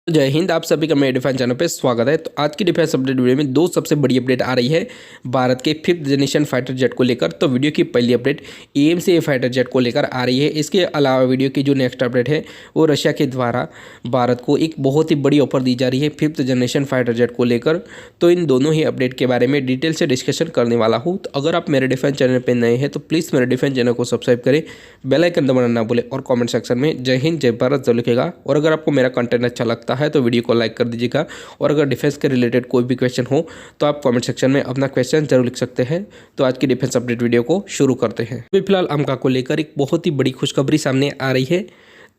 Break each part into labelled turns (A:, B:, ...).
A: जय हिंद। आप सभी का मेरे डिफेंस चैनल पे स्वागत है। तो आज की डिफेंस अपडेट वीडियो में दो सबसे बड़ी अपडेट आ रही है भारत के 5th जनरेशन फाइटर जेट को लेकर। तो वीडियो की पहली अपडेट AMC फाइटर जेट को लेकर आ रही है। इसके अलावा वीडियो की जो नेक्स्ट अपडेट है वो रशिया के द्वारा भारत को एक बहुत ही बड़ी ऑफर दी जा रही है 5th जनरेशन फाइटर जेट को लेकर। तो इन दोनों ही अपडेट के बारे में डिटेल से डिस्कशन करने वाला हूँ। तो अगर आप मेरे डिफेंस चैनल पर नए हैं तो प्लीज़ मेरे डिफेंस चैनल को सब्सक्राइब करें, बेल आइकन दबाना ना भूलें और कॉमेंट सेक्शन में जय हिंद जय भारत जरूर लिखेगा। और अगर आपको मेरा कंटेंट अच्छा लगता है तो वीडियो को लाइक कर दीजिएगा। और अगर डिफेंस के रिलेटेड कोई भी क्वेश्चन हो तो आप कमेंट सेक्शन में अपना क्वेश्चन जरूर लिख सकते हैं। तो आज की डिफेंस अपडेट वीडियो को शुरू करते हैं। अभी फिलहाल अमका को लेकर एक बहुत ही बड़ी खुशखबरी सामने आ रही है।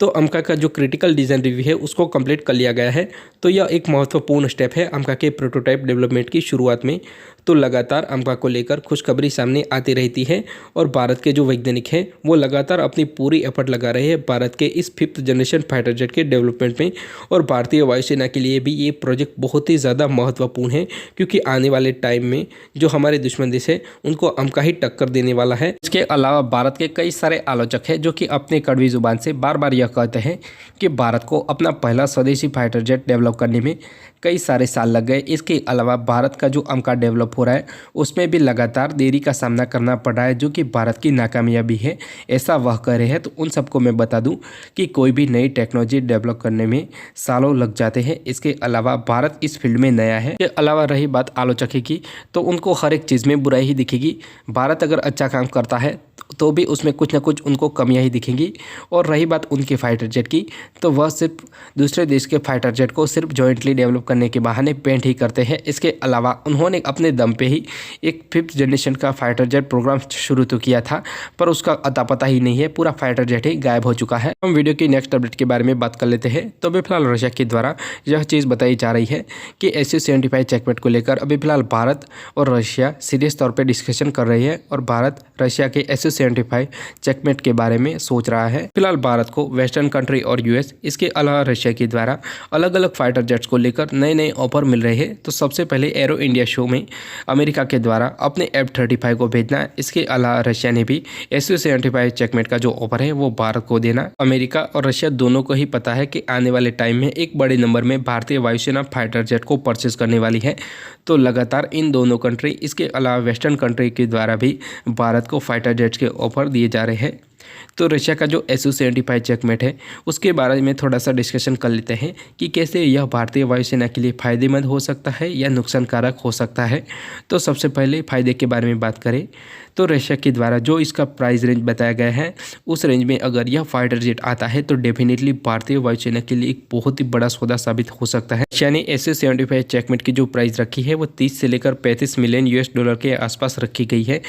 A: तो अमका का जो क्रिटिकल डिज़ाइन रिव्यू है उसको कंप्लीट कर लिया गया है। तो यह एक महत्वपूर्ण स्टेप है अमका के प्रोटोटाइप डेवलपमेंट की शुरुआत में। तो लगातार अमका को लेकर खुशखबरी सामने आती रहती है और भारत के जो वैज्ञानिक हैं वो लगातार अपनी पूरी एफर्ट लगा रहे हैं भारत के इस 5th जनरेशन फाइटर जेट के डेवलपमेंट में। और भारतीय वायुसेना के लिए भी ये प्रोजेक्ट बहुत ही ज़्यादा महत्वपूर्ण है, क्योंकि आने वाले टाइम में जो हमारे दुश्मन देश है उनको अमका ही टक्कर देने वाला है। इसके अलावा भारत के कई सारे आलोचक हैं जो कि अपने कड़वी जुबान से बार बार यह कहते हैं कि भारत को अपना पहला स्वदेशी फाइटर जेट डेवलप करने में कई सारे साल लग गए। इसके अलावा भारत का जो अमका डेवलप हो रहा है उसमें भी लगातार देरी का सामना करना पड़ रहा है, जो कि भारत की नाकामयाबी है, ऐसा वह कह रहे हैं। तो उन सबको मैं बता दूं कि कोई भी नई टेक्नोलॉजी डेवलप करने में सालों लग जाते हैं। इसके अलावा भारत इस फील्ड में नया है। इसके अलावा रही बात आलोचक की, तो उनको हर एक चीज़ में बुराई ही दिखेगी। भारत अगर अच्छा काम करता है तो भी उसमें कुछ ना कुछ उनको कमियां ही दिखेंगी। और रही बात उनके फाइटर जेट की, तो वह सिर्फ दूसरे देश के फाइटर जेट को सिर्फ जॉइंटली डेवलप करने के बहाने पेंट ही करते हैं। इसके अलावा उन्होंने अपने दम पे ही एक 5th जनरेशन का फाइटर जेट प्रोग्राम शुरू तो किया था, पर उसका अता पता ही नहीं है, पूरा फाइटर जेट ही गायब हो चुका है। हम वीडियो की नेक्स्ट अपडेट के बारे में बात कर लेते हैं। तो अभी फिलहाल रशिया के द्वारा यह चीज़ बताई जा रही है कि Su-75 चेकमेट को लेकर अभी फिलहाल भारत और रशिया सीरियस तौर पर डिस्कशन कर रही है। और भारत रशिया के Su-75 चेकमेट के बारे में सोच रहा है। फिलहाल भारत को वेस्टर्न कंट्री और US, इसके अलावा रशिया के द्वारा अलग अलग फाइटर जेट्स को लेकर नए नए ऑफर मिल रहे हैं। तो सबसे पहले एरो इंडिया शो में अमेरिका के द्वारा अपने F-35 को भेजना। इसके अलावा रशिया ने भी Su-75 चेकमेट का जो ऑफर है वो भारत को देना। अमेरिका और रशिया दोनों को ही पता है कि आने वाले टाइम में एक बड़े नंबर में भारतीय वायुसेना फाइटर जेट को परचेज करने वाली है। तो लगातार इन दोनों कंट्री, इसके अलावा वेस्टर्न कंट्री के द्वारा भी भारत को फाइटर जेट्स के ऑफर दिए जा रहे हैं। तो रशिया का जो Su-75 चेकमेट है उसके बारे में थोड़ा सा डिस्कशन कर लेते हैं कि कैसे यह भारतीय वायुसेना के लिए फ़ायदेमंद हो सकता है या नुकसानकारक हो सकता है। तो सबसे पहले फ़ायदे के बारे में बात करें तो रशिया के द्वारा जो इसका प्राइस रेंज बताया गया है उस रेंज में अगर यह फाइटर जेट आता है तो डेफिनेटली भारतीय वायुसेना के लिए एक बहुत ही बड़ा सौदा साबित हो सकता है। रशिया ने Su-75 चेकमेट की जो प्राइस रखी है वो 30 से लेकर 35 मिलियन US डॉलर के आसपास रखी गई है।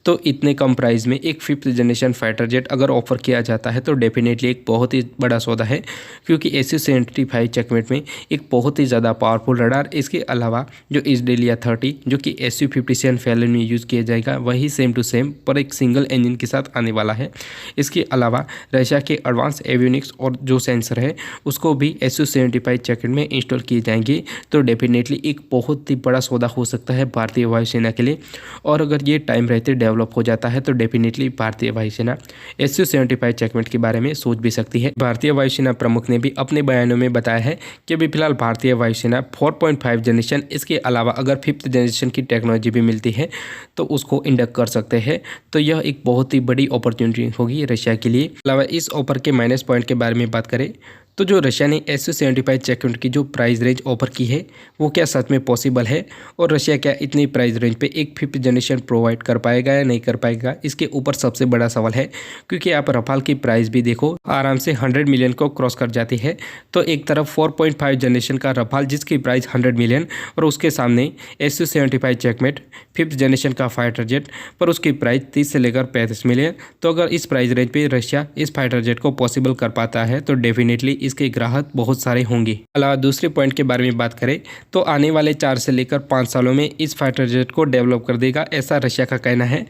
A: तो इतने कम प्राइस में एक 5th जनरेशन फाइटर जेट अगर ऑफर किया जाता है तो डेफिनेटली एक बहुत ही बड़ा सौदा है, क्योंकि Su-75 चेकमेट में एक बहुत ही ज़्यादा पावरफुल रडार, इसके अलावा जो इसडेलिया 30 जो कि Su-57 फैलन में यूज़ किया जाएगा वही सेम टू सेम पर एक सिंगल इंजन के साथ आने वाला है। इसके अलावा रशिया के एडवांस एवियोनिक्स और जो सेंसर है उसको भी Su-75 चेकमेट में इंस्टॉल किए जाएंगे। तो डेफिनेटली एक बहुत ही बड़ा सौदा हो सकता है भारतीय वायुसेना के लिए। और अगर ये टाइम रहते डेवलप हो जाता है तो डेफिनेटली भारतीय वायुसेना Su-75 चेकमेट के बारे में सोच भी सकती है। भारतीय वायुसेना प्रमुख ने भी अपने बयानों में बताया है कि अभी फिलहाल भारतीय वायुसेना 4.5 जनरेशन, इसके अलावा अगर 5th जनरेशन की टेक्नोलॉजी भी मिलती है तो उसको इंडक्ट कर सकते हैं। तो यह एक बहुत ही बड़ी अपॉर्चुनिटी होगी रशिया के लिए। अलावा इस ऑफर के माइनस पॉइंट के बारे में बात करें तो जो रशिया ने Su-75 चेकमेट की जो प्राइस रेंज ऑफर की है वो क्या सच में पॉसिबल है, और रशिया क्या इतनी प्राइस रेंज पे एक 5th जनरेशन प्रोवाइड कर पाएगा या नहीं कर पाएगा, इसके ऊपर सबसे बड़ा सवाल है। क्योंकि आप रफाल की प्राइस भी देखो, आराम से 100 मिलियन को क्रॉस कर जाती है। तो एक तरफ 4.5 जनरेशन का रफाल जिसकी प्राइस 100 मिलियन, और उसके सामने Su-75 चेकमेट 5th जनरेशन का फाइटर जेट पर उसकी प्राइस 30 से लेकर 35 मिलियन। तो अगर इस प्राइस रेंज पे रशिया इस फाइटर जेट को पॉसिबल कर पाता है तो डेफिनेटली इसके ग्राहक बहुत सारे होंगे। अलावा दूसरे पॉइंट के बारे में बात करें तो आने वाले 4 से लेकर 5 सालों में इस फाइटर जेट को डेवलप कर देगा, ऐसा रशिया का कहना है।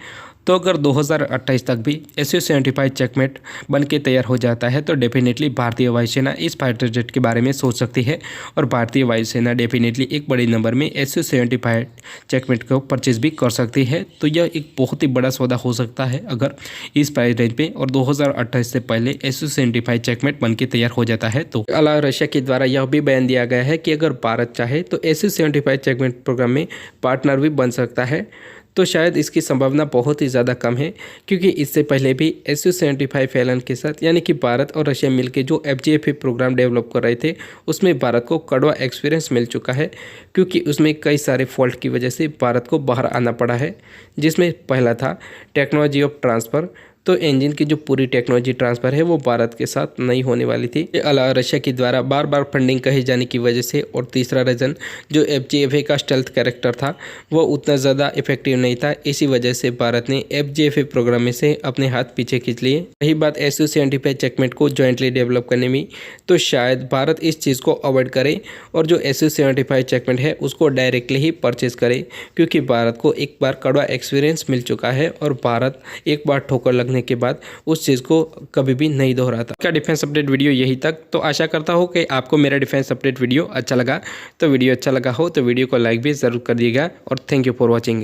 A: तो अगर 2028 तक भी Su-75 चेकमेट बन के तैयार हो जाता है तो डेफिनेटली भारतीय वायुसेना इस फाइटर जेट के बारे में सोच सकती है और भारतीय वायुसेना डेफिनेटली एक बड़े नंबर में Su-75 चेकमेट को परचेज भी कर सकती है। तो यह एक बहुत ही बड़ा सौदा हो सकता है अगर इस प्राइस रेंज पे और 2028 से पहले Su-75 चेकमेट बन के तैयार हो जाता है। तो अलावा रशिया के द्वारा यह भी बयान दिया गया है कि अगर भारत चाहे तो Su-75 चेकमेट प्रोग्राम में पार्टनर भी बन सकता है। तो शायद इसकी संभावना बहुत ही ज़्यादा कम है, क्योंकि इससे पहले भी Su-75 फैलन के साथ यानी कि भारत और रशिया मिलकर जो FGFA प्रोग्राम डेवलप कर रहे थे उसमें भारत को कड़वा एक्सपीरियंस मिल चुका है, क्योंकि उसमें कई सारे फॉल्ट की वजह से भारत को बाहर आना पड़ा है। जिसमें पहला था टेक्नोलॉजी ऑफ ट्रांसफ़र। तो इंजन की जो पूरी टेक्नोलॉजी ट्रांसफ़र है वो भारत के साथ नहीं होने वाली थी। अलावा रशिया के द्वारा बार बार फंडिंग कहे जाने की वजह से, और तीसरा रीज़न जो FGFA का स्टेल्थ कैरेक्टर था वो उतना ज़्यादा इफेक्टिव नहीं था। इसी वजह से भारत ने FGFA प्रोग्राम में से अपने हाथ पीछे खींच लिए। रही बात Su-75 चेकमेट को जॉइंटली डेवलप करने में, तो शायद भारत इस चीज़ को अवॉइड करे और जो Su-75 चेकमेट है उसको डायरेक्टली ही परचेज करे, क्योंकि भारत को एक बार कड़वा एक्सपीरियंस मिल चुका है और भारत एक बार ठोकर लगने के बाद उस चीज़ को कभी भी नहीं दोहराता। का डिफेंस अपडेट वीडियो यही तक। तो आशा करता हूँ कि आपको मेरा डिफेंस अपडेट वीडियो अच्छा लगा। तो वीडियो अच्छा लगा हो तो वीडियो को लाइक भी ज़रूर कर दिएगा और थैंक यू फॉर वॉचिंग।